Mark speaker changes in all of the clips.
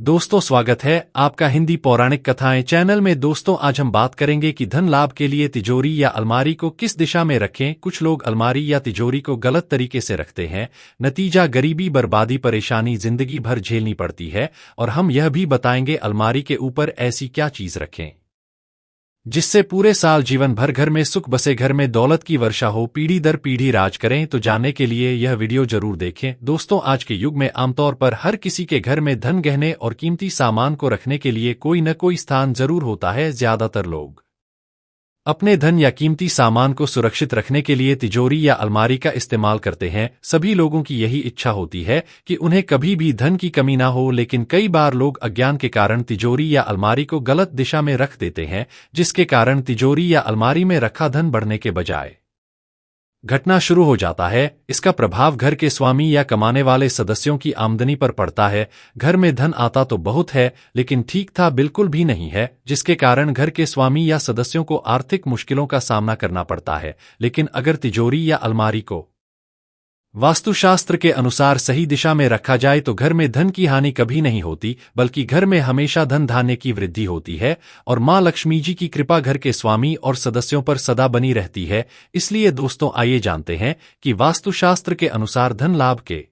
Speaker 1: दोस्तों स्वागत है आपका हिंदी पौराणिक कथाएं चैनल में। दोस्तों आज हम बात करेंगे कि धन लाभ के लिए तिजोरी या अलमारी को किस दिशा में रखें। कुछ लोग अलमारी या तिजोरी को गलत तरीके से रखते हैं, नतीजा गरीबी, बर्बादी, परेशानी जिंदगी भर झेलनी पड़ती है। और हम यह भी बताएंगे अलमारी के ऊपर ऐसी क्या चीज रखें जिससे पूरे साल जीवन भर घर में सुख बसे, घर में दौलत की वर्षा हो, पीढ़ी दर पीढ़ी राज करें। तो जानने के लिए यह वीडियो जरूर देखें। दोस्तों आज के युग में आमतौर पर हर किसी के घर में धन, गहने और कीमती सामान को रखने के लिए कोई न कोई स्थान जरूर होता है। ज्यादातर लोग अपने धन या कीमती सामान को सुरक्षित रखने के लिए तिजोरी या अलमारी का इस्तेमाल करते हैं। सभी लोगों की यही इच्छा होती है कि उन्हें कभी भी धन की कमी ना हो, लेकिन कई बार लोग अज्ञान के कारण तिजोरी या अलमारी को गलत दिशा में रख देते हैं, जिसके कारण तिजोरी या अलमारी में रखा धन बढ़ने के बजाय घटना शुरू हो जाता है। इसका प्रभाव घर के स्वामी या कमाने वाले सदस्यों की आमदनी पर पड़ता है। घर में धन आता तो बहुत है, लेकिन ठीक था बिल्कुल भी नहीं है, जिसके कारण घर के स्वामी या सदस्यों को आर्थिक मुश्किलों का सामना करना पड़ता है। लेकिन अगर तिजोरी या अलमारी को वास्तुशास्त्र के अनुसार सही दिशा में रखा जाए तो घर में धन की हानि कभी नहीं होती, बल्कि घर में हमेशा धन धान्य की वृद्धि होती है और मां लक्ष्मी जी की कृपा घर के स्वामी और सदस्यों पर सदा बनी रहती है। इसलिए दोस्तों आइए जानते हैं कि वास्तुशास्त्र के अनुसार धन लाभ के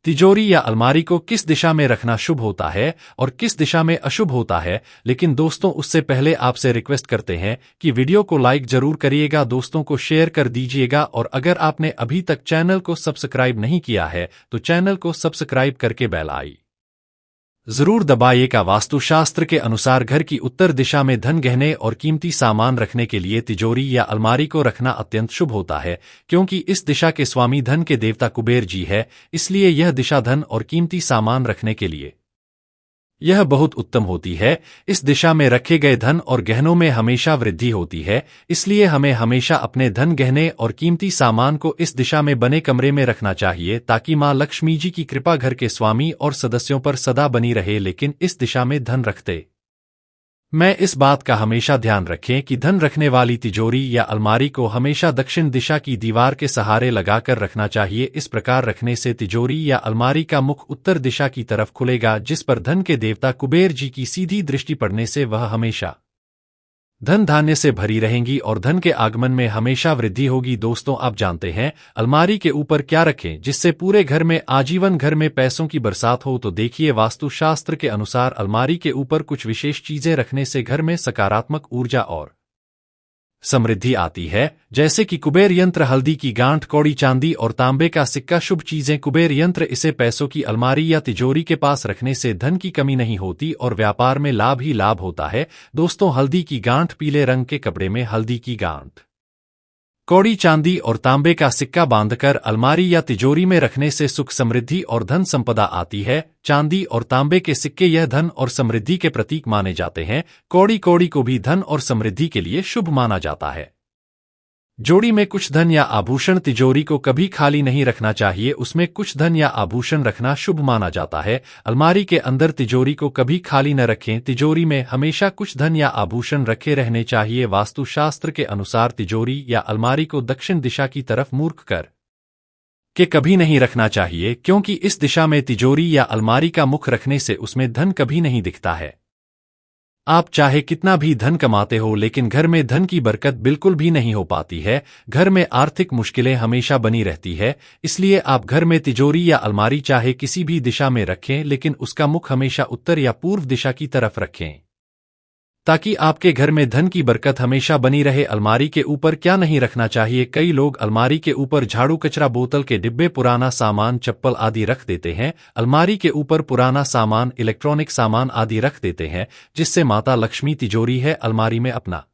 Speaker 1: तिजोरी या अलमारी को किस दिशा में रखना शुभ होता है और किस दिशा में अशुभ होता है। लेकिन दोस्तों उससे पहले आपसे रिक्वेस्ट करते हैं कि वीडियो को लाइक जरूर करिएगा, दोस्तों को शेयर कर दीजिएगा और अगर आपने अभी तक चैनल को सब्सक्राइब नहीं किया है तो चैनल को सब्सक्राइब करके बेल आई जरूर दबाइएगा। वास्तुशास्त्र के अनुसार घर की उत्तर दिशा में धन, गहने और कीमती सामान रखने के लिए तिजोरी या अलमारी को रखना अत्यंत शुभ होता है, क्योंकि इस दिशा के स्वामी धन के देवता कुबेर जी है। इसलिए यह दिशा धन और कीमती सामान रखने के लिए यह बहुत उत्तम होती है। इस दिशा में रखे गए धन और गहनों में हमेशा वृद्धि होती है। इसलिए हमें हमेशा अपने धन, गहने और कीमती सामान को इस दिशा में बने कमरे में रखना चाहिए, ताकि मां लक्ष्मी जी की कृपा घर के स्वामी और सदस्यों पर सदा बनी रहे। लेकिन इस दिशा में धन रखते मैं इस बात का हमेशा ध्यान रखें कि धन रखने वाली तिजोरी या अलमारी को हमेशा दक्षिण दिशा की दीवार के सहारे लगाकर रखना चाहिए। इस प्रकार रखने से तिजोरी या अलमारी का मुख उत्तर दिशा की तरफ खुलेगा, जिस पर धन के देवता कुबेर जी की सीधी दृष्टि पड़ने से वह हमेशा धन धान्य से भरी रहेंगी और धन के आगमन में हमेशा वृद्धि होगी। दोस्तों आप जानते हैं अलमारी के ऊपर क्या रखें जिससे पूरे घर में आजीवन घर में पैसों की बरसात हो। तो देखिए वास्तुशास्त्र के अनुसार अलमारी के ऊपर कुछ विशेष चीजें रखने से घर में सकारात्मक ऊर्जा और समृद्धि आती है, जैसे कि कुबेर यंत्र, हल्दी की गांठ, कौड़ी चांदी और तांबे का सिक्का। शुभ चीजें कुबेर यंत्र, इसे पैसों की अलमारी या तिजोरी के पास रखने से धन की कमी नहीं होती और व्यापार में लाभ ही लाभ होता है। दोस्तों हल्दी की गांठ, पीले रंग के कपड़े में हल्दी की गांठ, कौड़ी चांदी और तांबे का सिक्का बांधकर अलमारी या तिजोरी में रखने से सुख, समृद्धि और धन संपदा आती है। चांदी और तांबे के सिक्के यह धन और समृद्धि के प्रतीक माने जाते हैं। कौड़ी को भी धन और समृद्धि के लिए शुभ माना जाता है। जोड़ी में कुछ धन या आभूषण, तिजोरी को कभी खाली नहीं रखना चाहिए, उसमें कुछ धन या आभूषण रखना शुभ माना जाता है। अलमारी के अंदर तिजोरी को कभी खाली न रखें, तिजोरी में हमेशा कुछ धन या आभूषण रखे रहने चाहिए। वास्तुशास्त्र के अनुसार तिजोरी या अलमारी को दक्षिण दिशा की तरफ मुख कर के कभी नहीं रखना चाहिए, क्योंकि इस दिशा में तिजोरी या अलमारी का मुख रखने से उसमें धन कभी नहीं दिखता है। आप चाहे कितना भी धन कमाते हो, लेकिन घर में धन की बरकत बिल्कुल भी नहीं हो पाती है। घर में आर्थिक मुश्किलें हमेशा बनी रहती है। इसलिए आप घर में तिजोरी या अलमारी चाहे किसी भी दिशा में रखें, लेकिन उसका मुख हमेशा उत्तर या पूर्व दिशा की तरफ रखें, ताकि आपके घर में धन की बरकत हमेशा बनी रहे। अलमारी के ऊपर क्या नहीं रखना चाहिए? कई लोग अलमारी के ऊपर झाड़ू, कचरा, बोतल के डिब्बे, पुराना सामान, चप्पल आदि रख देते हैं। अलमारी के ऊपर पुराना सामान, इलेक्ट्रॉनिक सामान आदि रख देते हैं, जिससे माता लक्ष्मी तिजोरी है अलमारी में अपना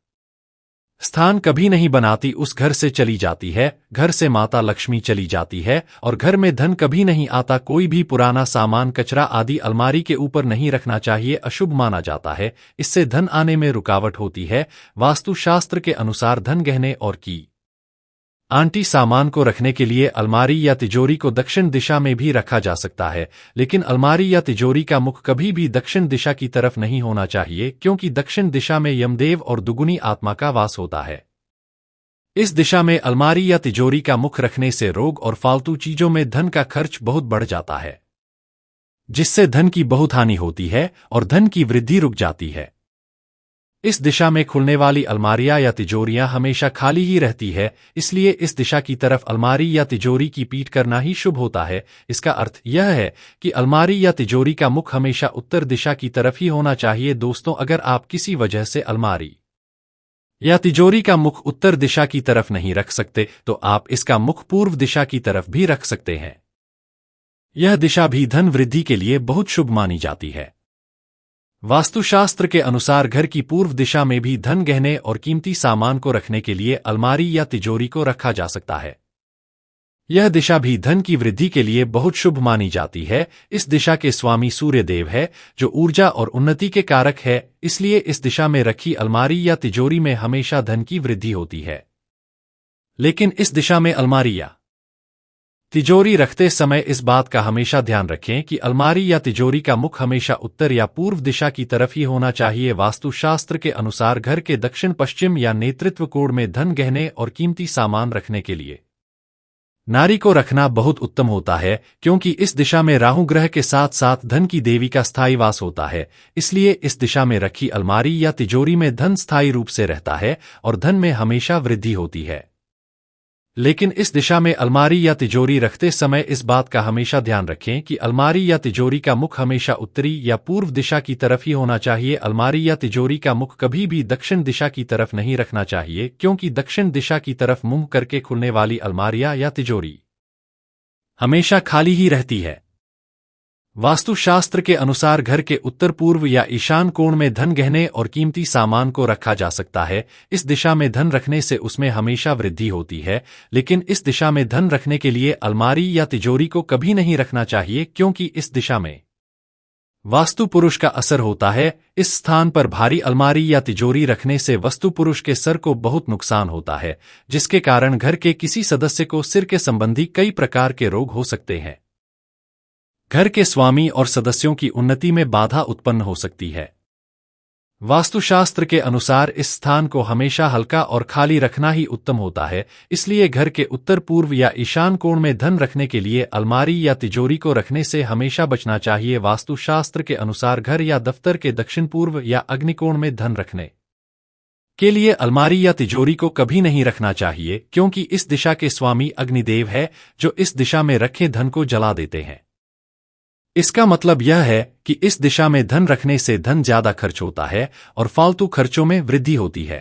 Speaker 1: स्थान कभी नहीं बनाती, उस घर से चली जाती है। घर से माता लक्ष्मी चली जाती है और घर में धन कभी नहीं आता। कोई भी पुराना सामान, कचरा आदि अलमारी के ऊपर नहीं रखना चाहिए, अशुभ माना जाता है। इससे धन आने में रुकावट होती है। वास्तुशास्त्र के अनुसार धन, गहने और की आंटी सामान को रखने के लिए अलमारी या तिजोरी को दक्षिण दिशा में भी रखा जा सकता है, लेकिन अलमारी या तिजोरी का मुख कभी भी दक्षिण दिशा की तरफ नहीं होना चाहिए, क्योंकि दक्षिण दिशा में यमदेव और दुगुनी आत्मा का वास होता है। इस दिशा में अलमारी या तिजोरी का मुख रखने से रोग और फालतू चीजों में धन का खर्च बहुत बढ़ जाता है। जिससे धन की बहुत हानि होती है और धन की वृद्धि रुक जाती है। इस दिशा में खुलने वाली अलमारियां या तिजोरियां हमेशा खाली ही रहती है, इसलिए इस दिशा की तरफ अलमारी या तिजोरी की पीठ करना ही शुभ होता है। इसका अर्थ यह है कि अलमारी या तिजोरी का मुख हमेशा उत्तर दिशा की तरफ ही होना चाहिए। दोस्तों, अगर आप किसी वजह से अलमारी या तिजोरी का मुख उत्तर दिशा की तरफ नहीं रख सकते, तो आप इसका मुख पूर्व दिशा की तरफ भी रख सकते हैं। यह दिशा भी धन वृद्धि के लिए बहुत शुभ मानी जाती है। वास्तुशास्त्र के अनुसार घर की पूर्व दिशा में भी धन, गहने और कीमती सामान को रखने के लिए अलमारी या तिजोरी को रखा जा सकता है। यह दिशा भी धन की वृद्धि के लिए बहुत शुभ मानी जाती है। इस दिशा के स्वामी सूर्य देव है, जो ऊर्जा और उन्नति के कारक है, इसलिए इस दिशा में रखी अलमारी या तिजोरी में हमेशा धन की वृद्धि होती है। लेकिन इस दिशा में अलमारी या तिजोरी रखते समय इस बात का हमेशा ध्यान रखें कि अलमारी या तिजोरी का मुख हमेशा उत्तर या पूर्व दिशा की तरफ ही होना चाहिए। वास्तुशास्त्र के अनुसार घर के दक्षिण पश्चिम या नेतृत्व कोण में धन, गहने और कीमती सामान रखने के लिए नारी को रखना बहुत उत्तम होता है, क्योंकि इस दिशा में राहु ग्रह के साथ साथ धन की देवी का स्थायी वास होता है। इसलिए इस दिशा में रखी अलमारी या तिजोरी में धन स्थायी रूप से रहता है और धन में हमेशा वृद्धि होती है। लेकिन इस दिशा में अलमारी या तिजोरी रखते समय इस बात का हमेशा ध्यान रखें कि अलमारी या तिजोरी का मुख हमेशा उत्तरी या पूर्व दिशा की तरफ ही होना चाहिए। अलमारी या तिजोरी का मुख कभी भी दक्षिण दिशा की तरफ नहीं रखना चाहिए, क्योंकि दक्षिण दिशा की तरफ मुंह करके खुलने वाली अलमारियां या तिजोरी हमेशा खाली ही रहती है। वास्तुशास्त्र के अनुसार घर के उत्तर पूर्व या ईशान कोण में धन, गहने और कीमती सामान को रखा जा सकता है। इस दिशा में धन रखने से उसमें हमेशा वृद्धि होती है। लेकिन इस दिशा में धन रखने के लिए अलमारी या तिजोरी को कभी नहीं रखना चाहिए, क्योंकि इस दिशा में वास्तु पुरुष का असर होता है। इस स्थान पर भारी अलमारी या तिजोरी रखने से वास्तु पुरुष के सर को बहुत नुकसान होता है, जिसके कारण घर के किसी सदस्य को सिर के संबंधी कई प्रकार के रोग हो सकते हैं। घर के स्वामी और सदस्यों की उन्नति में बाधा उत्पन्न हो सकती है। वास्तुशास्त्र के अनुसार इस स्थान को हमेशा हल्का और खाली रखना ही उत्तम होता है। इसलिए घर के उत्तर पूर्व या ईशान कोण में धन रखने के लिए अलमारी या तिजोरी को रखने से हमेशा बचना चाहिए। वास्तुशास्त्र के अनुसार घर या दफ्तर के दक्षिण पूर्व या अग्निकोण में धन रखने के लिए अलमारी या तिजोरी को कभी नहीं रखना चाहिए, क्योंकि इस दिशा के स्वामी अग्निदेव है, जो इस दिशा में रखे धन को जला देते हैं। इसका मतलब यह है कि इस दिशा में धन रखने से धन ज्यादा खर्च होता है और फालतू खर्चों में वृद्धि होती है।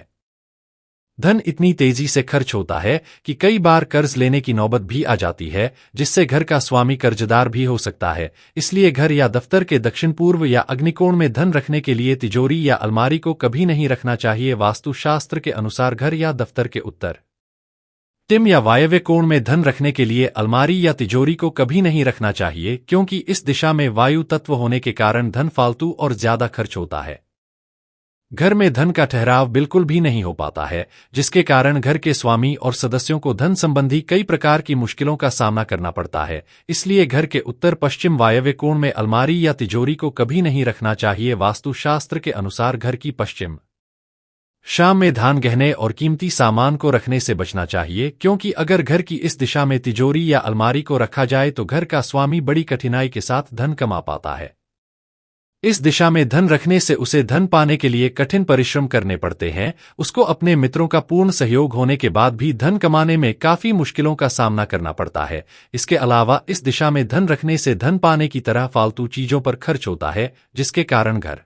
Speaker 1: धन इतनी तेजी से खर्च होता है कि कई बार कर्ज लेने की नौबत भी आ जाती है, जिससे घर का स्वामी कर्जदार भी हो सकता है। इसलिए घर या दफ्तर के दक्षिण पूर्व या अग्निकोण में धन रखने के लिए तिजोरी या अलमारी को कभी नहीं रखना चाहिए। वास्तुशास्त्र के अनुसार घर या दफ्तर के उत्तर, पश्चिम या वायव्य कोण में धन रखने के लिए अलमारी या तिजोरी को कभी नहीं रखना चाहिए, क्योंकि इस दिशा में वायु तत्व होने के कारण धन फालतू और ज्यादा खर्च होता है। घर में धन का ठहराव बिल्कुल भी नहीं हो पाता है, जिसके कारण घर के स्वामी और सदस्यों को धन संबंधी कई प्रकार की मुश्किलों का सामना करना पड़ता है। इसलिए घर के उत्तर पश्चिम वायव्य कोण में अलमारी या तिजोरी को कभी नहीं रखना चाहिए। वास्तुशास्त्र के अनुसार घर की पश्चिम शाम में धान, गहने और कीमती सामान को रखने से बचना चाहिए, क्योंकि अगर घर की इस दिशा में तिजोरी या अलमारी को रखा जाए तो घर का स्वामी बड़ी कठिनाई के साथ धन कमा पाता है। इस दिशा में धन रखने से उसे धन पाने के लिए कठिन परिश्रम करने पड़ते हैं। उसको अपने मित्रों का पूर्ण सहयोग होने के बाद भी धन कमाने में काफी मुश्किलों का सामना करना पड़ता है। इसके अलावा इस दिशा में धन रखने से धन पाने की तरह फालतू चीजों पर खर्च होता है, जिसके कारण घर